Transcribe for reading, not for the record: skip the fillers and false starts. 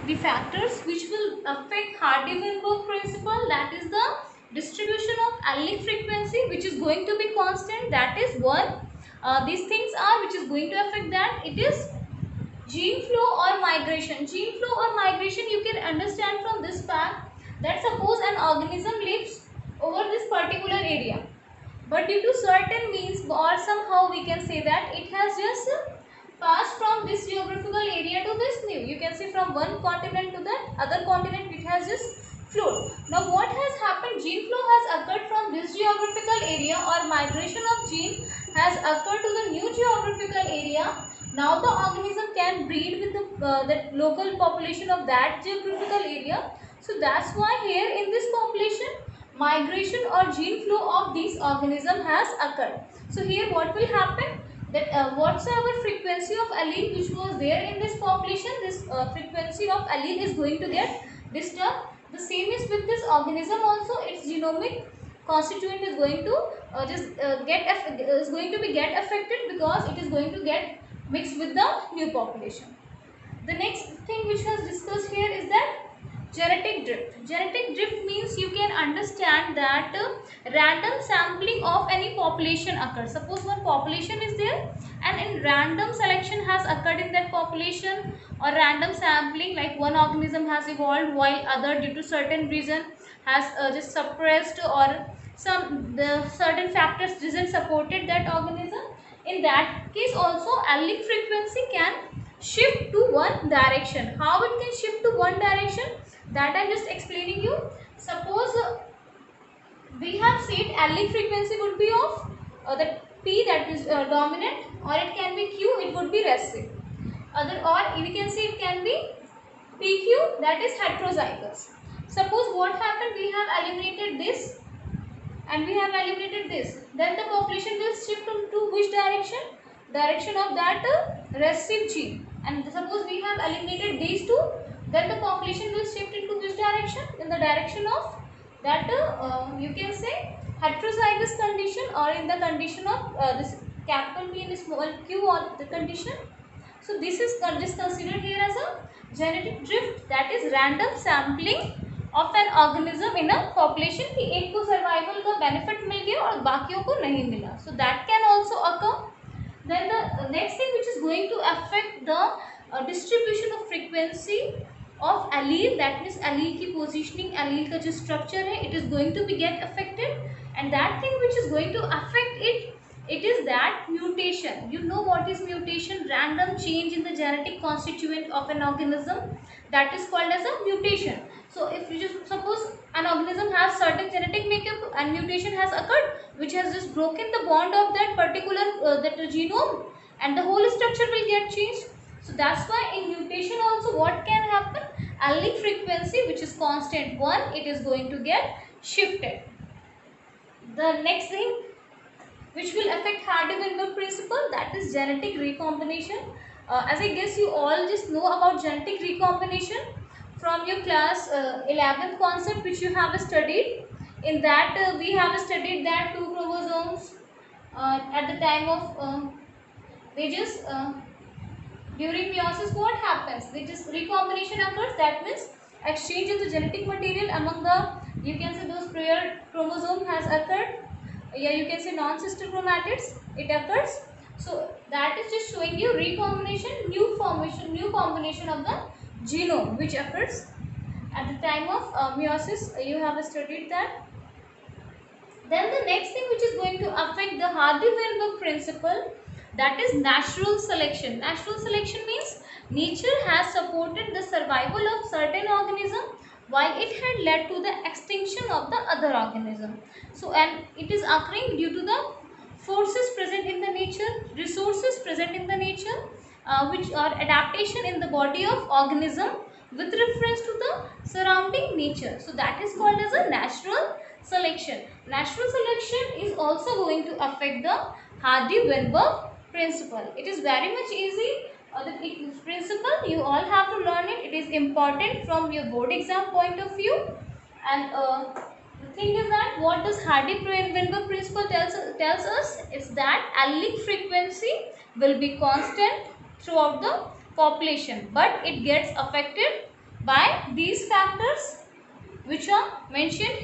the factors which will affect Hardy-Weinberg principle, that is the distribution of allelic frequency, which is going to be constant. That is one. These things are which is going to affect that. It is gene flow or migration. Gene flow or migration you can understand from this fact that suppose an organism lives over this particular area, but due to certain means or somehow we can say that it has just passed from this geographical area to this new. You can see from one continent to the other continent it has just flowed. Now what has happened? Gene flow has occurred from this geographical area, or migration of gene has occurred to the new geographical area. Now the organism can breed with the local population of that geographical area. So that's why here in this population migration or gene flow of these organism has occurred. So here what will happen, that whatsoever frequency of allele which was there in this population, this frequency of allele is going to get disturbed. The same is with this organism also. Its genomic constituent is going to is going to be get affected, because it is going to get mixed with the new population. The next thing which was discussed here is that genetic drift. Genetic drift means you can understand that random sampling of any population occurs. Suppose one population is there and in random selection has occurred in that population, or random sampling, like one organism has evolved while other due to certain reason has just suppressed, or the certain factors didn't supported that organism. In that case also allelic frequency can shift to one direction. How it can shift to one direction, that I am just explaining you. Suppose we have said allelic frequency would be of the P, that is dominant, or it can be Q, it would be recessive. Or we can say it can be PQ, that is heterozygous. Suppose what happened, we have eliminated this and we have eliminated this, then the population will shift to which direction? Direction of that recessive gene. And suppose we have eliminated these two, then the population will shift into which direction? In the direction of that you can say heterozygous condition, or in the condition of this capital P and small q, or the condition. So this is just considered here as a genetic drift, that is random sampling of an organism in a population कि एक को survival का benefit मिल गया और बाकियों को नहीं मिला. So that can also occur. Then the next thing which is going to affect the distribution of frequency of allele, that means allele की positioning, allele का जो structure है, it is going to be get affected. And that thing which is going to affect it is that mutation. You know what is mutation? Random change in the genetic constituent of an organism, that is called as a mutation. So if you just suppose an organism has certain genetic makeup and mutation has occurred which has just broken the bond of that particular that genome, and the whole structure will get changed. So that's why in mutation also what can happen? Allelic frequency, which is constant 1, it is going to get shifted. The next thing which will affect Hardy-Weinberg principle, that is genetic recombination. As I guess you all just know about genetic recombination from your class 11th concept which you have studied. In that we have studied that two chromosomes at the time of they just during meiosis what happens? They just recombination occurs. That means exchange of the genetic material among the, you can say those prior chromosome has occurred. Yeah, you can say non-sister chromatids, it occurs. So that is just showing you recombination, new formation, new combination of the genome which occurs at the time of meiosis. You have studied that. Then the next thing which is going to affect the Hardy-Weinberg principle, that is natural selection. Natural selection means nature has supported the survival of certain organism while it had led to the extinction of the other organism. So and it is occurring due to the forces present in the nature, resources present in the nature, which are adaptation in the body of organism with reference to the surrounding nature. So that is called as a natural selection. Natural selection is also going to affect the Hardy-Weinberg principle. It is very much easy. The principle you all have to learn it. It is important from your board exam point of view. And the thing is that what does Hardy-Weinberg principle tells us is that allelic frequency will be constant throughout the population, but it gets affected by these factors which are mentioned here.